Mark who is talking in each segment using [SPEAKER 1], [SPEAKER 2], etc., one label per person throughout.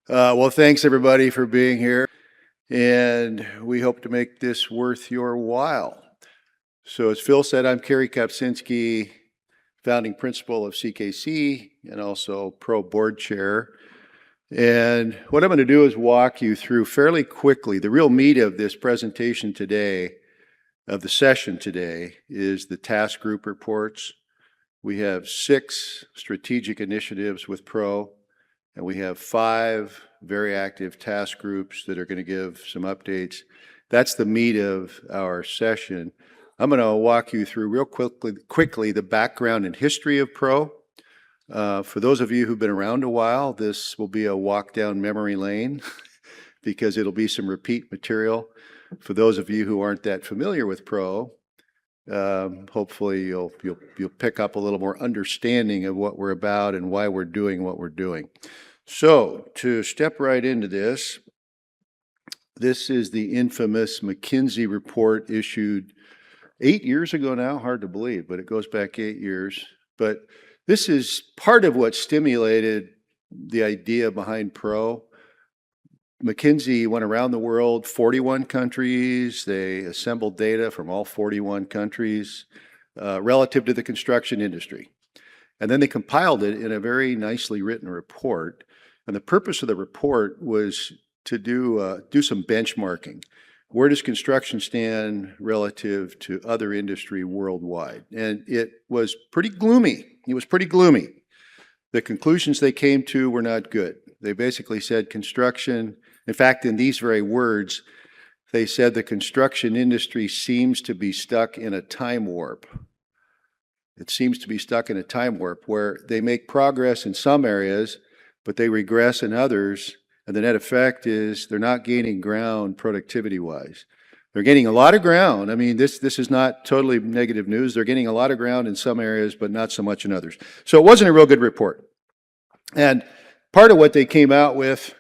[SPEAKER 1] Well, thanks everybody for being here, and we hope to make this worth your while. So as Phil said, I'm Cary Kopczynski, founding principal of CKC and also pro board chair. And what I'm going to do is walk you through fairly quickly. The real meat of this presentation today, of the session today, is the task group reports. We have 6 strategic initiatives with pro, and we have 5 very active task groups that are going to give some updates. That's the meat of our session. I'm going to walk you through real quickly the background and history of pro. For those of you who've been around a while, this will be a walk down memory lane because it'll be some repeat material. For those of you who aren't that familiar with pro, hopefully you'll pick up a little more understanding of what we're about and why we're doing what we're doing. So to step right into this, this is the infamous McKinsey report issued 8 years ago now. Hard to believe, but it goes back 8 years. But this is part of what stimulated the idea behind pro. McKinsey went around the world, 41 countries. They assembled data from all 41 countries relative to the construction industry. And then they compiled it in a very nicely written report. And the purpose of the report was to do some benchmarking. Where does construction stand relative to other industry worldwide? And it was pretty gloomy. It was pretty gloomy. The conclusions they came to were not good. They basically said construction, in fact, in these very words, they said the construction industry seems to be stuck in a time warp. It seems to be stuck in a time warp where they make progress in some areas, but they regress in others, and the net effect is they're not gaining ground productivity-wise. They're gaining a lot of ground. I mean, this is not totally negative news. They're gaining a lot of ground in some areas, but not so much in others. So it wasn't a real good report. And part of what they came out with,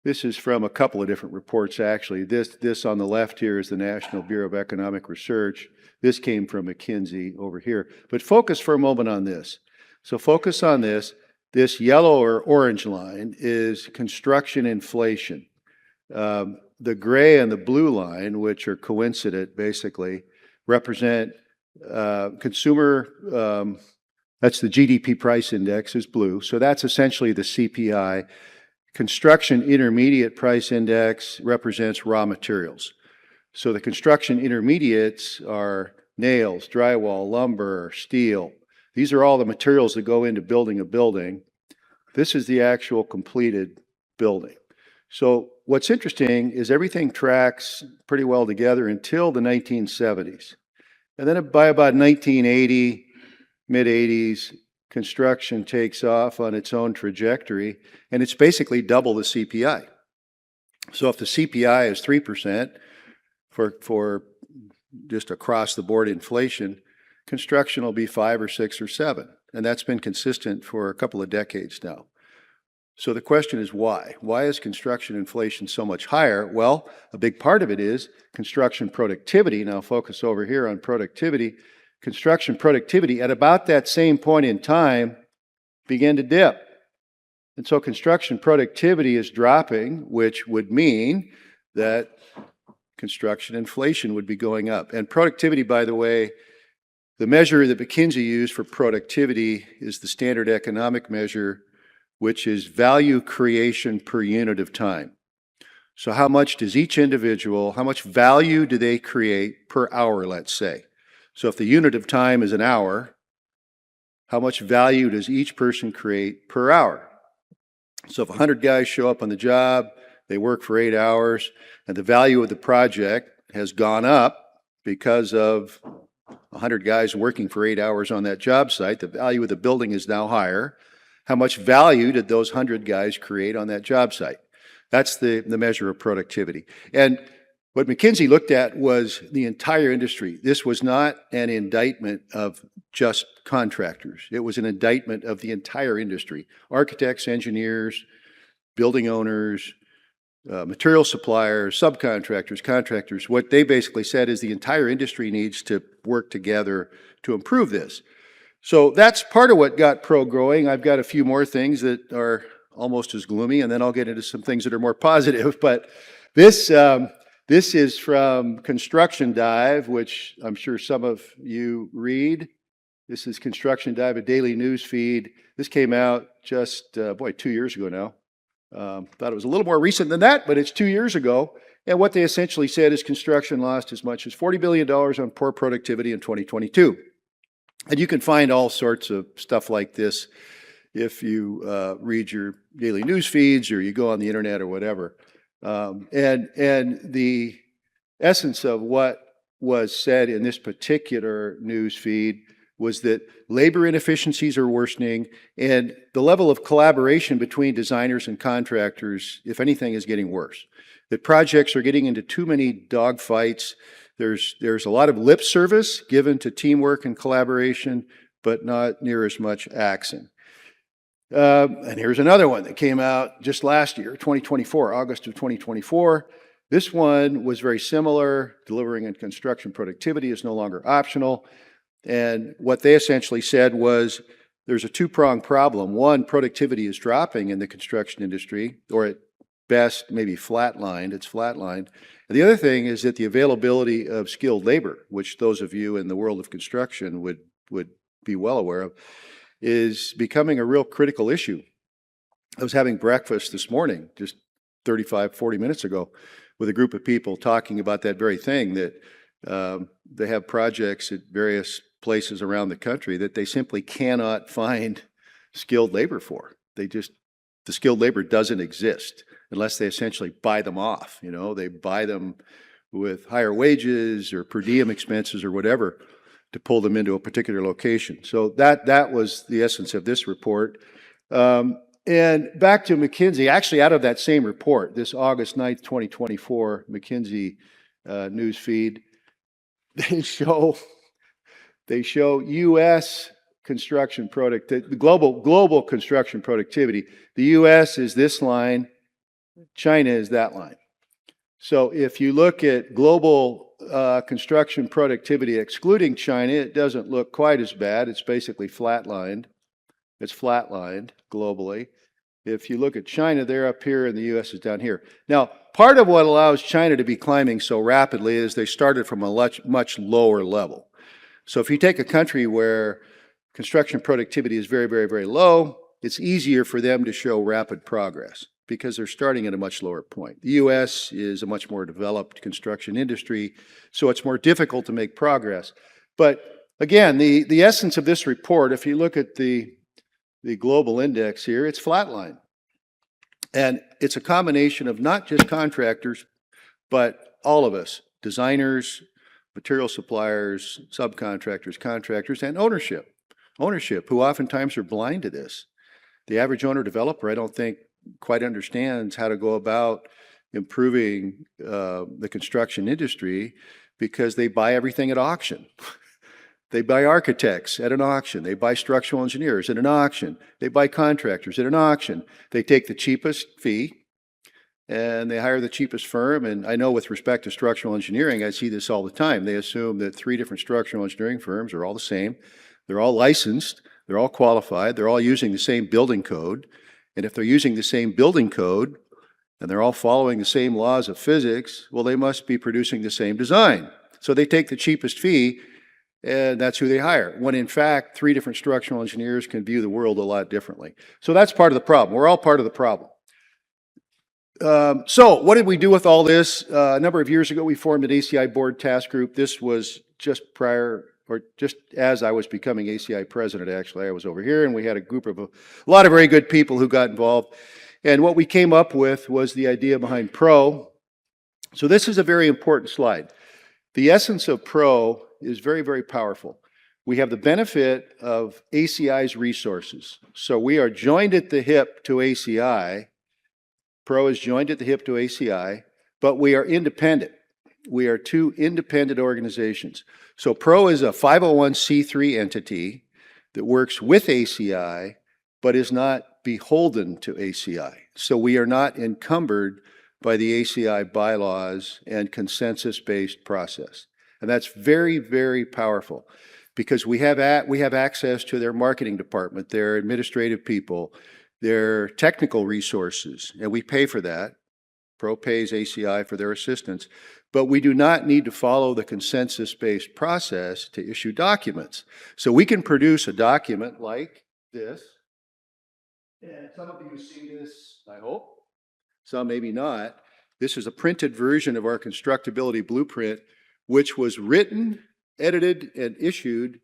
[SPEAKER 1] this is from a couple of different reports, actually. This on the left here is the National Bureau of Economic Research. This came from McKinsey over here. But focus for a moment on this. So focus on this. This yellow or orange line is construction inflation. The gray and the blue line, which are coincident basically, represent consumer, that's the GDP price index is blue. So that's essentially the CPI. Construction intermediate price index represents raw materials. So the construction intermediates are nails, drywall, lumber, steel. These are all the materials that go into building a building. This is the actual completed building. So what's interesting is everything tracks pretty well together until the 1970s. And then by about 1980, mid-80s, construction takes off on its own trajectory, and it's basically double the CPI. So if the CPI is 3% for just across the board inflation, construction will be 5 or 6 or 7. And that's been consistent for a couple of decades now. So the question is why? Why is construction inflation so much higher? Well, a big part of it is construction productivity. Now focus over here on productivity. Construction productivity at about that same point in time began to dip. And so construction productivity is dropping, which would mean that construction inflation would be going up. And productivity, by the way, the measure that McKinsey used for productivity is the standard economic measure, which is value creation per unit of time. So how much does each individual, how much value do they create per hour, let's say? So if the unit of time is an hour, how much value does each person create per hour? So if 100 guys show up on the job, they work for 8 hours, and the value of the project has gone up because of 100 guys working for 8 hours on that job site, the value of the building is now higher. How much value did those 100 guys create on that job site? That's the measure of productivity. And what McKinsey looked at was the entire industry. This was not an indictment of just contractors. It was an indictment of the entire industry. Architects, engineers, building owners, material suppliers, subcontractors, contractors. What they basically said is the entire industry needs to work together to improve this. So that's part of what got Pro growing. I've got a few more things that are almost as gloomy, and then I'll get into some things that are more positive. But this is from Construction Dive, which I'm sure some of you read. This is Construction Dive, a daily news feed. This came out just, 2 years ago now. Thought it was a little more recent than that, but it's 2 years ago. And what they essentially said is construction lost as much as $40 billion on poor productivity in 2022. And you can find all sorts of stuff like this if you read your daily news feeds or you go on the internet or whatever. And the essence of what was said in this particular news feed was that labor inefficiencies are worsening, and the level of collaboration between designers and contractors, if anything, is getting worse. That projects are getting into too many dogfights. There's a lot of lip service given to teamwork and collaboration, but not near as much action. And here's another one that came out just last year, 2024, August of 2024. This one was very similar. Delivering and construction productivity is no longer optional. And what they essentially said was there's a two-pronged problem. One, productivity is dropping in the construction industry, or at best, maybe flatlined. It's flatlined. And the other thing is that the availability of skilled labor, which those of you in the world of construction would be well aware of, is becoming a real critical issue. I was having breakfast this morning, just 35, 40 minutes ago, with a group of people talking about that very thing, that they have projects at various places around the country that they simply cannot find skilled labor for. The skilled labor doesn't exist unless they essentially buy them off. You know, they buy them with higher wages or per diem expenses or whatever to pull them into a particular location. So that was the essence of this report. And back to McKinsey, actually out of that same report, this August 9th, 2024 McKinsey news feed, they show U.S. construction productivity, global construction productivity. The U.S. is this line, China is that line. So if you look at global construction productivity excluding China, it doesn't look quite as bad. It's basically flatlined. It's flatlined globally. If you look at China, they're up here and the U.S. is down here. Now, part of what allows China to be climbing so rapidly is they started from a much lower level. So if you take a country where construction productivity is very, very, very low, it's easier for them to show rapid progress because they're starting at a much lower point. The U.S. is a much more developed construction industry, so it's more difficult to make progress. But again, the essence of this report, if you look at the global index here, it's flatline. And it's a combination of not just contractors, but all of us, designers, material suppliers, subcontractors, contractors, and ownership, who oftentimes are blind to this. The average owner-developer, I don't think, quite understands how to go about improving the construction industry because they buy everything at auction. They buy architects at an auction. They buy structural engineers at an auction. They buy contractors at an auction. They take the cheapest fee and they hire the cheapest firm. And I know with respect to structural engineering, I see this all the time. They assume that 3 different structural engineering firms are all the same. They're all licensed. They're all qualified. They're all using the same building code. And if they're using the same building code and they're all following the same laws of physics, well, they must be producing the same design. So they take the cheapest fee, and that's who they hire, when in fact, 3 different structural engineers can view the world a lot differently. So that's part of the problem. We're all part of the problem. So what did we do with all this? A number of years ago, we formed an ACI board task group. This was just as I was becoming ACI president, actually. I was over here, and we had a group of a lot of very good people who got involved. And what we came up with was the idea behind PRO. So this is a very important slide. The essence of PRO is very, very powerful. We have the benefit of ACI's resources. So we are joined at the hip to ACI. PRO is joined at the hip to ACI, but we are independent. We are 2 independent organizations. So PRO is a 501c3 entity that works with ACI, but is not beholden to ACI. So we are not encumbered by the ACI bylaws and consensus-based process. And that's very, very powerful because we have access to their marketing department, their administrative people, their technical resources, and we pay for that. Pro pays ACI for their assistance, but we do not need to follow the consensus-based process to issue documents. So we can produce a document like this, and some of you have seen this, I hope, some maybe not. This is a printed version of our constructability blueprint, which was written, edited, and issued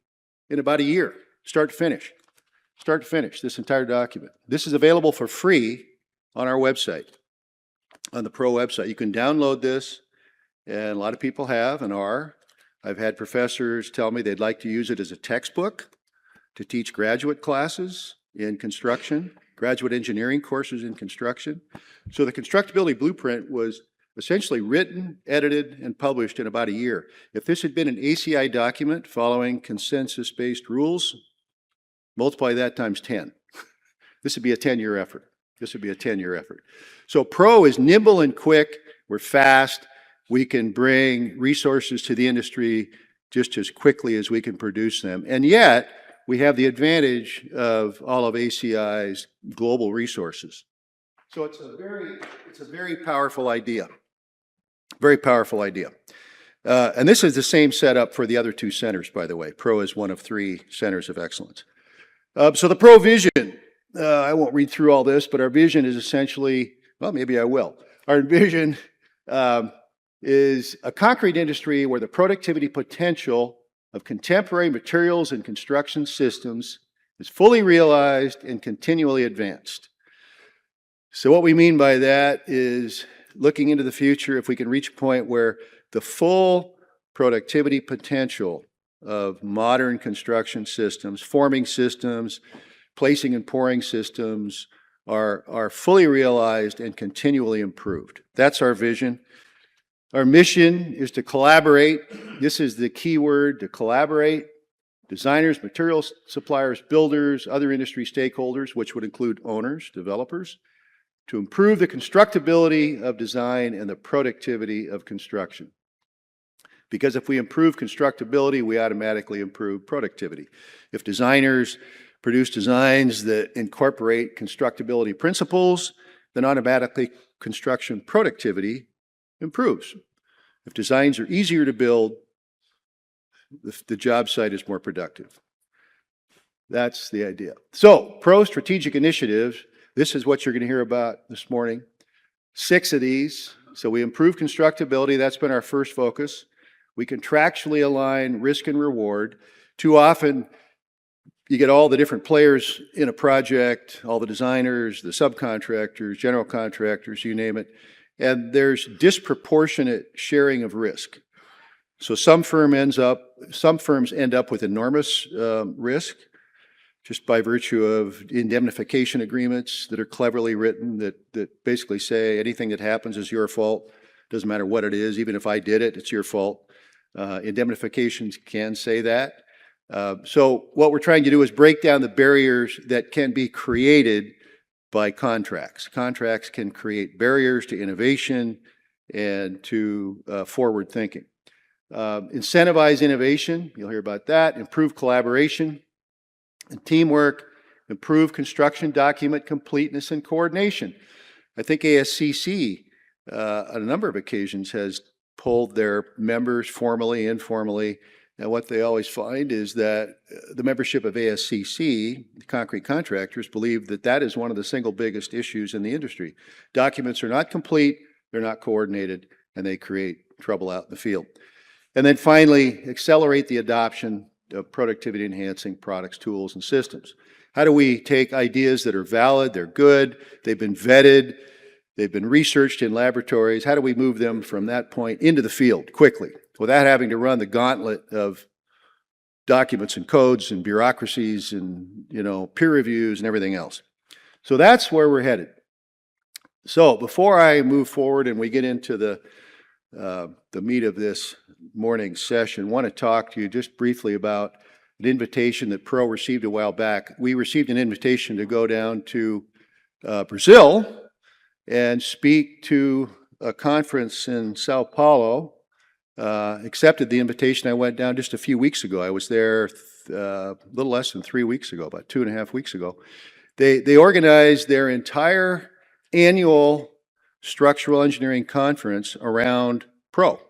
[SPEAKER 1] in about a year, start to finish. Start to finish, this entire document. This is available for free on our website, on the Pro website. You can download this, and a lot of people have and are. I've had professors tell me they'd like to use it as a textbook to teach graduate classes in construction, graduate engineering courses in construction. So the constructability blueprint was essentially written, edited, and published in about a year. If this had been an ACI document following consensus-based rules, multiply that times 10. This would be a 10-year effort. This would be a 10-year effort. So Pro is nimble and quick. We're fast. We can bring resources to the industry just as quickly as we can produce them. And yet, we have the advantage of all of ACI's global resources. So it's a very powerful idea. Very powerful idea. And this is the same setup for the other two centers, by the way. Pro is one of 3 centers of excellence. So the Pro vision, I won't read through all this, but our vision is essentially, well, maybe I will. Our vision is a concrete industry where the productivity potential of contemporary materials and construction systems is fully realized and continually advanced. So what we mean by that is looking into the future, if we can reach a point where the full productivity potential of modern construction systems, forming systems, placing and pouring systems are fully realized and continually improved. That's our vision. Our mission is to collaborate. This is the key word, to collaborate. Designers, material suppliers, builders, other industry stakeholders, which would include owners, developers, to improve the constructability of design and the productivity of construction. Because if we improve constructability, we automatically improve productivity. If designers produce designs that incorporate constructability principles, then automatically construction productivity improves. If designs are easier to build, the job site is more productive. That's the idea. So, Pro strategic initiatives, this is what you're going to hear about this morning. 6 of these. So we improve constructability, that's been our first focus. We contractually align risk and reward. Too often, you get all the different players in a project, all the designers, the subcontractors, general contractors, you name it, and there's disproportionate sharing of risk. So some firms end up with enormous risk just by virtue of indemnification agreements that are cleverly written that basically say anything that happens is your fault. Doesn't matter what it is, even if I did it, it's your fault. Indemnifications can say that. So what we're trying to do is break down the barriers that can be created by contracts. Contracts can create barriers to innovation and to forward thinking. Incentivize innovation, you'll hear about that. Improve collaboration and teamwork. Improve construction document completeness and coordination. I think ASCC on a number of occasions has polled their members formally, informally, and what they always find is that the membership of ASCC, the concrete contractors, believe that that is one of the single biggest issues in the industry. Documents are not complete, they're not coordinated, and they create trouble out in the field. And then finally, accelerate the adoption of productivity enhancing products, tools, and systems. How do we take ideas that are valid, they're good, they've been vetted, they've been researched in laboratories, how do we move them from that point into the field quickly without having to run the gauntlet of documents and codes and bureaucracies and, peer reviews and everything else? So that's where we're headed. So before I move forward and we get into the meat of this morning's session, I want to talk to you just briefly about an invitation that Pro received a while back. We received an invitation to go down to Brazil and speak to a conference in Sao Paulo. Accepted the invitation. I went down just a few weeks ago. I was there a little less than 3 weeks ago, about 2.5 weeks ago. They organized their entire annual structural engineering conference around Pro.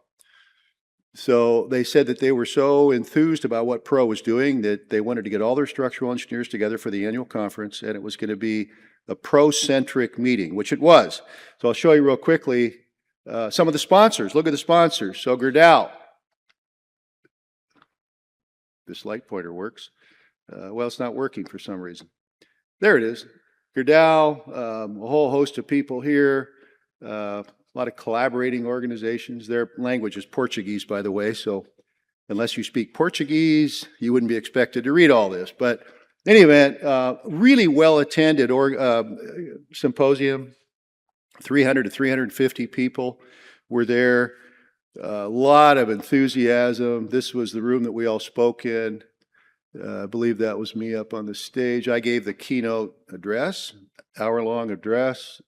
[SPEAKER 1] So they said that they were so enthused about what Pro was doing that they wanted to get all their structural engineers together for the annual conference, and it was going to be a pro-centric meeting, which it was. So I'll show you real quickly some of the sponsors. Look at the sponsors. So Gerdau. This light pointer works. Well, it's not working for some reason. There it is. Gerdau, a whole host of people here, a lot of collaborating organizations. Their language is Portuguese, by the way, so unless you speak Portuguese, you wouldn't be expected to read all this. But in any event, really well-attended symposium. 300 to 350 people were there. A lot of enthusiasm. This was the room that we all spoke in. I believe that was me up on the stage. I gave the keynote address, hour-long address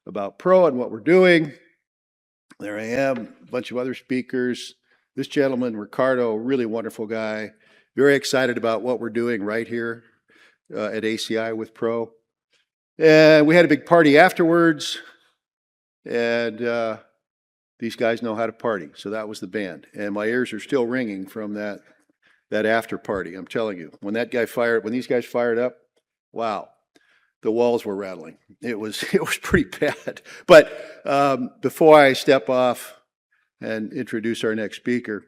[SPEAKER 1] about Pro and what we're doing. There I am, a bunch of other speakers. This gentleman, Ricardo, really wonderful guy. Very excited about what we're doing right here at ACI with Pro. And we had a big party afterwards. And these guys know how to party. So that was the band. And my ears are still ringing from that after party. I'm telling you, when these guys fired up, wow, the walls were rattling. It was pretty bad. But before I step off and introduce our next speaker,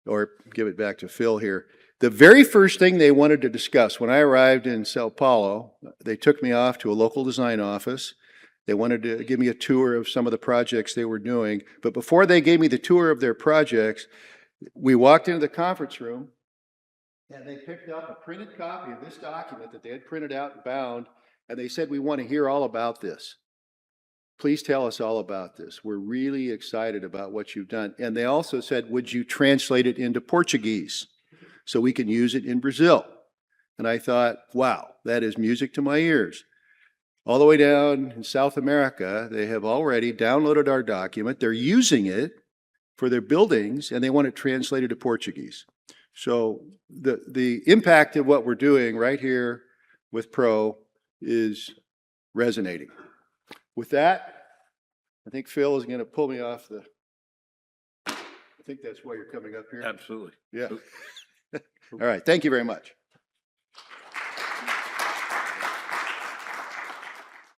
[SPEAKER 1] or give it back to Phil here, the very first thing they wanted to discuss when I arrived in Sao Paulo, they took me off to a local design office. They wanted to give me a tour of some of the projects they were doing. But before they gave me the tour of their projects, we walked into the conference room, and they picked up a printed copy of this document that they had printed out and bound, and they said, "We want to hear all about this. Please tell us all about this. We're really excited about what you've done." And they also said, "Would you translate it into Portuguese so we can use it in Brazil?" And I thought, wow, that is music to my ears. All the way down in South America, they have already downloaded our document. They're using it for their buildings, and they want it translated to Portuguese. So the impact of what we're doing right here with Pro is resonating. With that, I think Phil is going to pull me off I think that's why you're coming up here.
[SPEAKER 2] Absolutely.
[SPEAKER 1] Yeah. All right. Thank you very much.